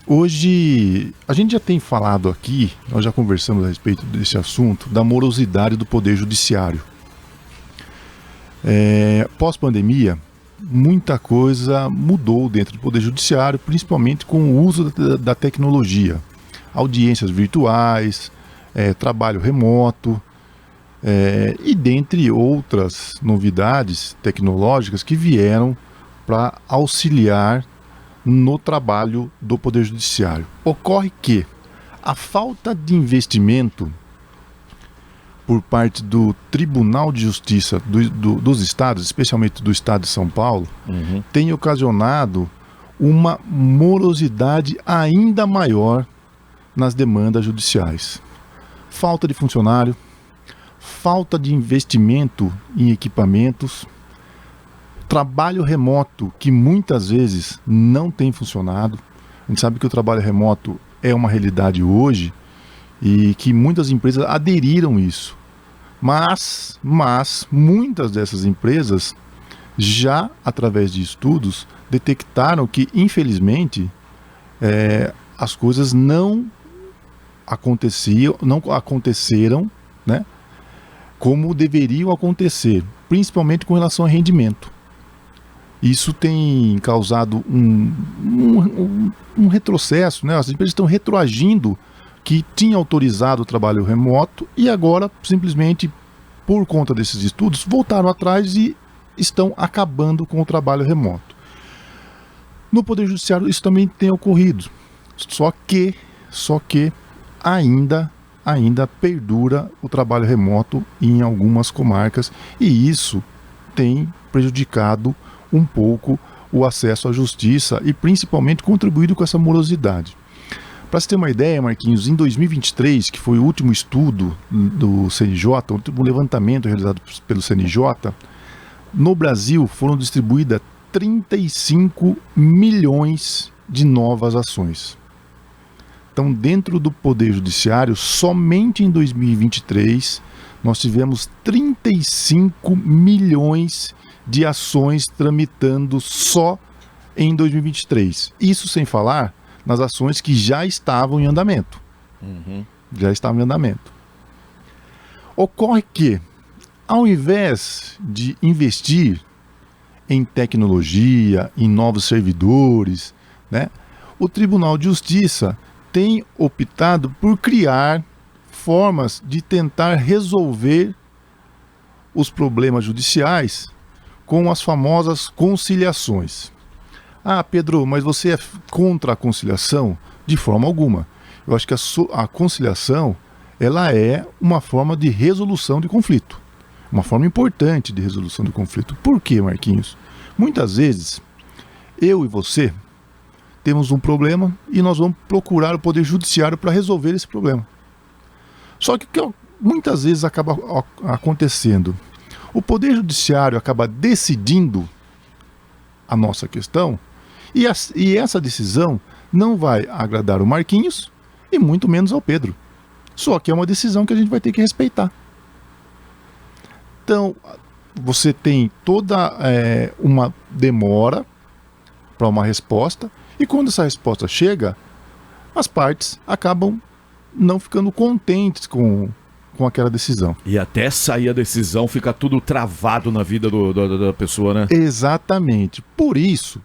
Hoje, a gente já tem falado aqui, nós já conversamos a respeito desse assunto, da morosidade do Poder Judiciário. Pós-pandemia, muita coisa mudou dentro do Poder Judiciário, principalmente com o uso da tecnologia. Audiências virtuais, trabalho remoto, e dentre outras novidades tecnológicas que vieram para auxiliar no trabalho do Poder Judiciário. Ocorre que a falta de investimento por parte do Tribunal de Justiça dos estados, especialmente do estado de São Paulo, tem ocasionado uma morosidade ainda maior nas demandas judiciais. Falta de funcionário, falta de investimento em equipamentos, trabalho remoto que muitas vezes não tem funcionado. A gente sabe que o trabalho remoto é uma realidade hoje e que muitas empresas aderiram a isso. Mas muitas dessas empresas já, através de estudos, detectaram que, infelizmente, as coisas não aconteceram, né, como deveriam acontecer, principalmente com relação a rendimento. Isso tem causado um retrocesso, né? As empresas estão retroagindo que tinha autorizado o trabalho remoto e agora, simplesmente, por conta desses estudos, voltaram atrás e estão acabando com o trabalho remoto. No Poder Judiciário isso também tem ocorrido, só que ainda perdura o trabalho remoto em algumas comarcas e isso tem prejudicado um pouco o acesso à justiça e principalmente contribuído com essa morosidade. Para você ter uma ideia, Marquinhos, em 2023, que foi o último estudo do CNJ, o último levantamento realizado pelo CNJ, no Brasil foram distribuídas 35 milhões de novas ações. Então, dentro do Poder Judiciário, somente em 2023, nós tivemos 35 milhões de ações tramitando só em 2023. Isso sem falar nas ações que já estavam em andamento. Já estavam em andamento. Ocorre que, ao invés de investir em tecnologia, em novos servidores, né, o Tribunal de Justiça tem optado por criar formas de tentar resolver os problemas judiciais com as famosas conciliações. Ah, Pedro, mas você é contra a conciliação? De forma alguma. Eu acho que a conciliação ela é uma forma de resolução de conflito. Uma forma importante de resolução de conflito. Por quê, Marquinhos? Muitas vezes, eu e você temos um problema e nós vamos procurar o Poder Judiciário para resolver esse problema. Só que o que muitas vezes acaba acontecendo, o Poder Judiciário acaba decidindo a nossa questão e essa decisão não vai agradar o Marquinhos e muito menos ao Pedro. Só que é uma decisão que a gente vai ter que respeitar. Então, você tem toda uma demora para uma resposta e quando essa resposta chega, as partes acabam não ficando contentes com aquela decisão. E até sair a decisão fica tudo travado na vida da pessoa, né? Exatamente. Por isso,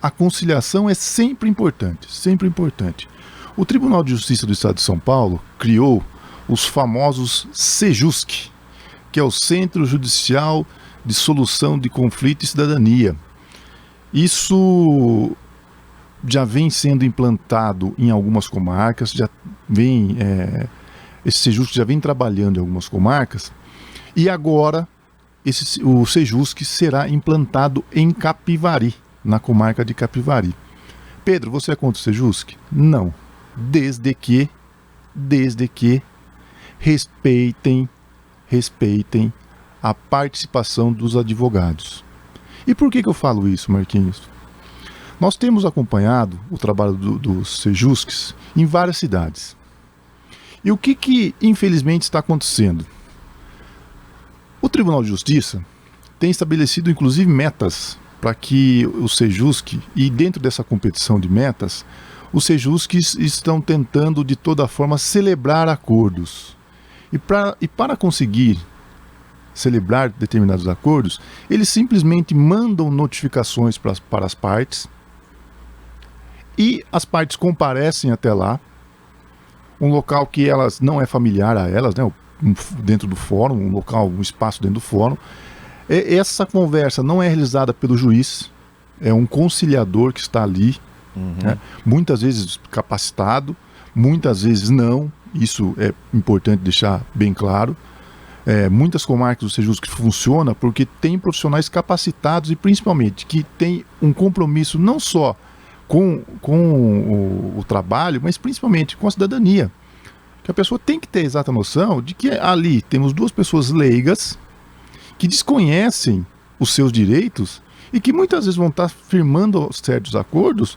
a conciliação é sempre importante, sempre importante. O Tribunal de Justiça do Estado de São Paulo criou os famosos CEJUSC, que é o Centro Judicial de Solução de Conflito e Cidadania. Isso já vem sendo implantado em algumas comarcas, esse CEJUSC já vem trabalhando em algumas comarcas e agora o CEJUSC será implantado em Capivari, na comarca de Capivari. Pedro, você é contra o CEJUSC? Não. Desde que respeitem a participação dos advogados. E por que eu falo isso, Marquinhos? Nós temos acompanhado o trabalho dos CEJUSCs em várias cidades. E o que infelizmente está acontecendo? O Tribunal de Justiça tem estabelecido inclusive metas para que o CEJUSC, e dentro dessa competição de metas, os Sejusques estão tentando de toda forma celebrar acordos. E para conseguir celebrar determinados acordos, eles simplesmente mandam notificações para as partes e as partes comparecem até lá, um local que elas não é familiar a elas, né, dentro do fórum, um local, um espaço dentro do fórum. Essa conversa não é realizada pelo juiz, é um conciliador que está ali, né, muitas vezes capacitado, muitas vezes não, isso é importante deixar bem claro. Muitas comarcas do Sejusc que funciona porque tem profissionais capacitados e principalmente que tem um compromisso não só com o trabalho, mas principalmente com a cidadania. Que a pessoa tem que ter a exata noção de que ali temos duas pessoas leigas que desconhecem os seus direitos e que muitas vezes vão estar firmando certos acordos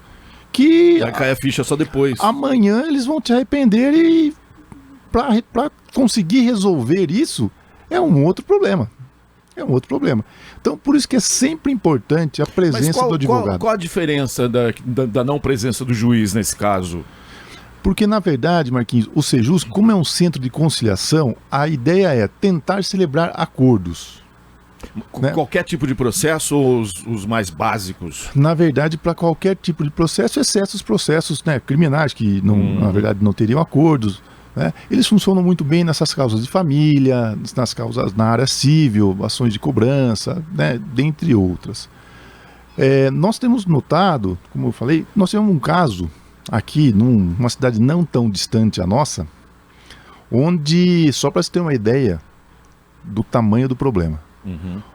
que vai cair a ficha só depois. Amanhã eles vão te arrepender e para conseguir resolver isso é um outro problema. É um outro problema. Então, por isso que é sempre importante a presença do advogado. Qual a diferença da não presença do juiz nesse caso? Porque, na verdade, Marquinhos, o Sejusc, como é um centro de conciliação, a ideia é tentar celebrar acordos. Né? Qualquer tipo de processo ou os mais básicos? Na verdade, para qualquer tipo de processo, exceto os processos, né, criminais, que na verdade não teriam acordos. Né? Eles funcionam muito bem nessas causas de família, nas causas na área civil, ações de cobrança, né, dentre outras. Nós temos notado, como eu falei, nós tivemos um caso aqui, numa cidade não tão distante a nossa, onde, só para você ter uma ideia do tamanho do problema,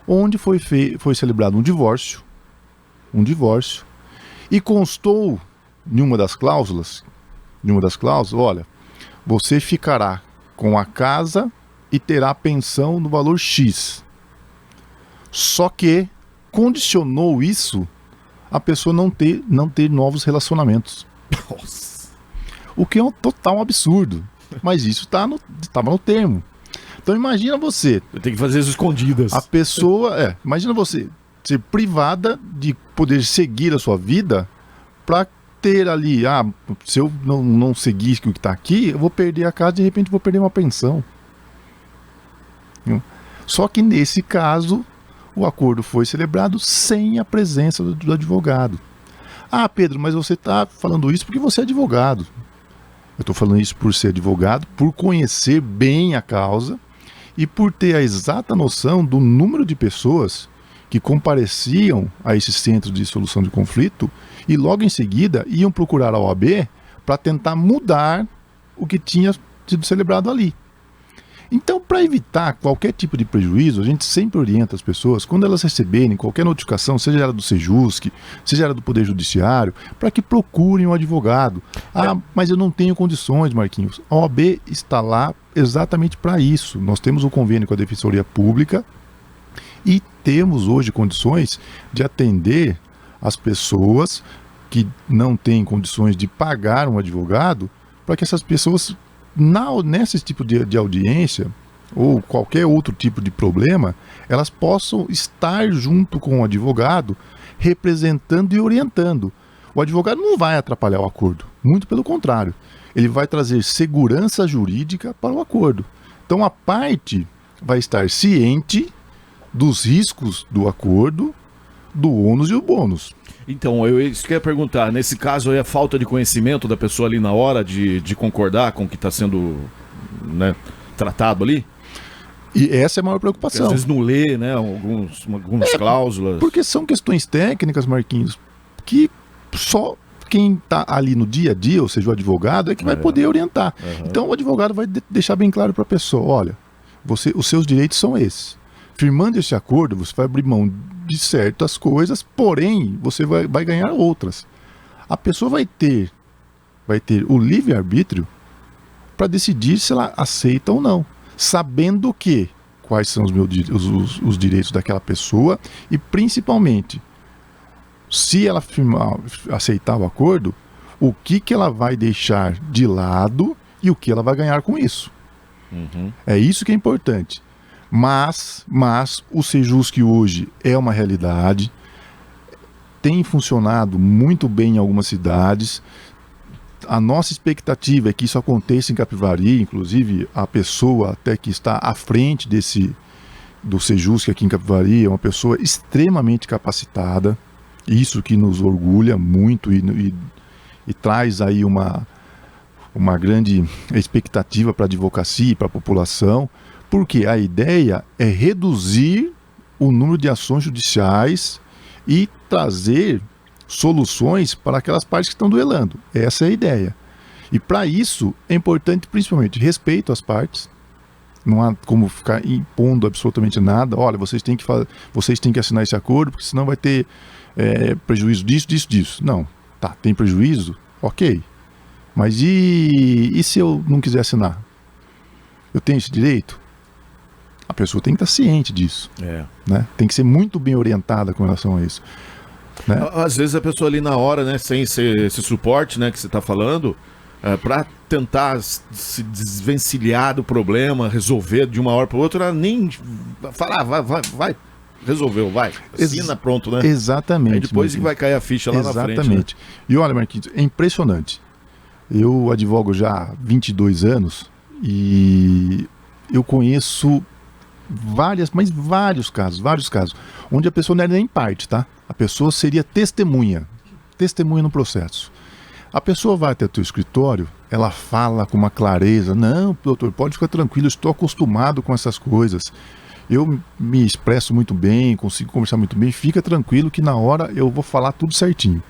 onde foi celebrado um divórcio, e constou em uma das cláusulas, olha, você ficará com a casa e terá pensão no valor X. Só que condicionou isso a pessoa não ter novos relacionamentos. Nossa. O que é um total absurdo. Mas isso estava no termo. Então imagina você. Tem que fazer isso escondidas. A pessoa, imagina você ser privada de poder seguir a sua vida para ter ali, se eu não seguir o que está aqui, eu vou perder a casa, de repente vou perder uma pensão. Só que nesse caso, o acordo foi celebrado sem a presença do advogado. Pedro, mas você está falando isso porque você é advogado. Eu estou falando isso por ser advogado, por conhecer bem a causa e por ter a exata noção do número de pessoas que compareciam a esse centro de solução de conflito e logo em seguida iam procurar a OAB para tentar mudar o que tinha sido celebrado ali. Então, para evitar qualquer tipo de prejuízo, a gente sempre orienta as pessoas, quando elas receberem qualquer notificação, seja ela do Sejusc, seja ela do Poder Judiciário, para que procurem um advogado. Mas eu não tenho condições, Marquinhos. A OAB está lá exatamente para isso. Nós temos um convênio com a Defensoria Pública e temos hoje condições de atender as pessoas que não têm condições de pagar um advogado, para que essas pessoas, nesse tipo de audiência ou qualquer outro tipo de problema, elas possam estar junto com o advogado, representando e orientando. O advogado não vai atrapalhar o acordo, muito pelo contrário. Ele vai trazer segurança jurídica para o acordo. Então a parte vai estar ciente dos riscos do acordo, do ônus e o bônus. Então, isso que eu ia perguntar, nesse caso é a falta de conhecimento da pessoa ali na hora de concordar com o que está sendo, né, tratado ali? E essa é a maior preocupação. Porque às vezes não lê, né, algumas cláusulas. Porque são questões técnicas, Marquinhos, que só quem está ali no dia a dia, ou seja, o advogado, é que vai poder orientar. Então o advogado vai deixar bem claro para a pessoa, olha, os seus direitos são esses. Firmando esse acordo, você vai abrir mão de certas coisas, porém, você vai ganhar outras. A pessoa vai ter o livre-arbítrio para decidir se ela aceita ou não, sabendo quais são os direitos daquela pessoa e, principalmente, se ela aceitar o acordo, o que ela vai deixar de lado e o que ela vai ganhar com isso. É isso que é importante. Mas o Sejusc hoje é uma realidade, tem funcionado muito bem em algumas cidades, a nossa expectativa é que isso aconteça em Capivari, inclusive a pessoa até que está à frente do Sejusc aqui em Capivari é uma pessoa extremamente capacitada, isso que nos orgulha muito e traz aí uma grande expectativa para a advocacia e para a população, porque a ideia é reduzir o número de ações judiciais e trazer soluções para aquelas partes que estão duelando. Essa é a ideia. E para isso é importante principalmente respeito às partes. Não há como ficar impondo absolutamente nada. Olha, vocês têm que assinar esse acordo, porque senão vai ter prejuízo disso. Não. Tá, tem prejuízo? Ok. Mas e se eu não quiser assinar? Eu tenho esse direito? A pessoa tem que estar ciente disso. Né? Tem que ser muito bem orientada com relação a isso. Né? Às vezes a pessoa ali na hora, né, sem esse suporte, né, que você está falando, para tentar se desvencilhar do problema, resolver de uma hora para outra, ela nem falar, vai, resolveu, vai, assina, pronto, né? Exatamente. Aí depois que vai cair a ficha lá na frente. Exatamente. Né? E olha, Marquinhos, é impressionante. Eu advogo já há 22 anos e eu conheço vários casos, onde a pessoa não era nem parte, tá? A pessoa seria testemunha no processo. A pessoa vai até o teu escritório, ela fala com uma clareza, não, doutor, pode ficar tranquilo, eu estou acostumado com essas coisas, eu me expresso muito bem, consigo conversar muito bem, fica tranquilo que na hora eu vou falar tudo certinho.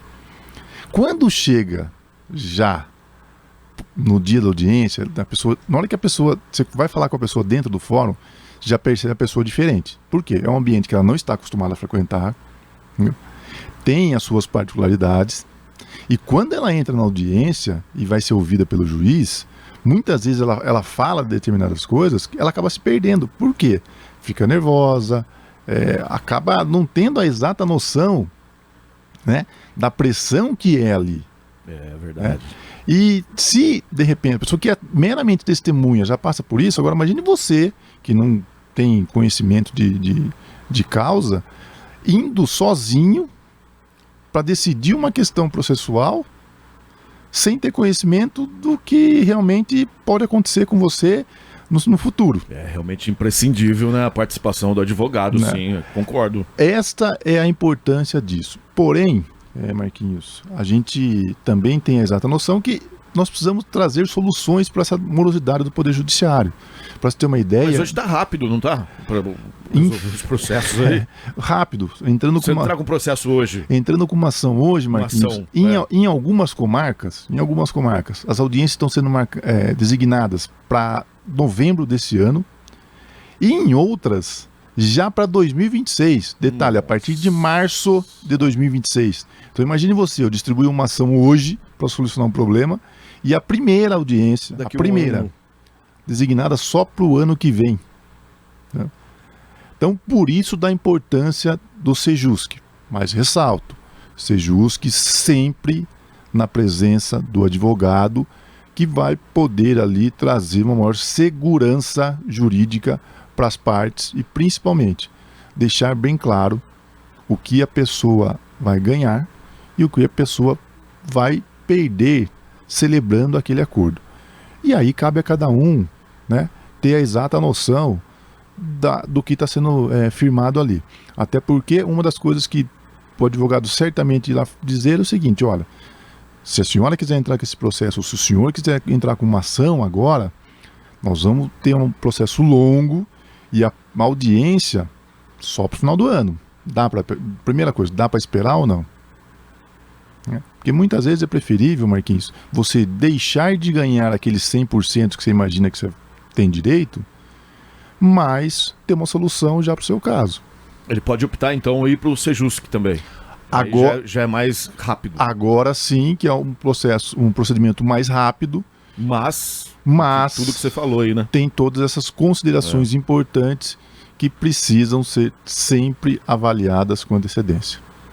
Quando chega já no dia da audiência, na hora que você vai falar com a pessoa dentro do fórum, já percebe a pessoa diferente. Por quê? É um ambiente que ela não está acostumada a frequentar, entendeu? Tem as suas particularidades, e quando ela entra na audiência e vai ser ouvida pelo juiz, muitas vezes ela fala determinadas coisas, ela acaba se perdendo. Por quê? Fica nervosa, acaba não tendo a exata noção, né, da pressão que é ali. É verdade. E se, de repente, a pessoa que é meramente testemunha já passa por isso, agora imagine você, que não tem conhecimento de causa, indo sozinho para decidir uma questão processual sem ter conhecimento do que realmente pode acontecer com você no futuro. É realmente imprescindível, né, a participação do advogado, né? Sim, concordo. Esta é a importância disso. Porém, Marquinhos, a gente também tem a exata noção que nós precisamos trazer soluções para essa morosidade do Poder Judiciário. Para você ter uma ideia... Mas hoje está rápido, não está? Para resolver os processos aí. Rápido. Você entrar com um processo hoje. Entrando com uma ação hoje, Marquinhos, em algumas comarcas, as audiências estão sendo designadas para novembro desse ano e em outras já para 2026. Detalhe, a partir de março de 2026. Então imagine você, eu distribuí uma ação hoje para solucionar um problema e a primeira audiência, designada só para o ano que vem. Né? Então, por isso da importância do Sejusc. Mas ressalto, Sejusc sempre na presença do advogado que vai poder ali trazer uma maior segurança jurídica para as partes e principalmente deixar bem claro o que a pessoa vai ganhar e o que a pessoa vai perder celebrando aquele acordo. E aí cabe a cada um, né, ter a exata noção do que está sendo firmado ali. Até porque uma das coisas que o advogado certamente irá dizer é o seguinte: olha, se a senhora quiser entrar com esse processo, ou se o senhor quiser entrar com uma ação agora, nós vamos ter um processo longo e a audiência só para o final do ano. Primeira coisa, dá para esperar ou não? Porque muitas vezes é preferível, Marquinhos, você deixar de ganhar aqueles 100% que você imagina que você tem direito, mas ter uma solução já para o seu caso. Ele pode optar então ir para o Sejusc também. Agora já é mais rápido. Agora sim, que é um procedimento mais rápido, mas tudo que você falou aí, né? Tem todas essas considerações importantes que precisam ser sempre avaliadas com antecedência.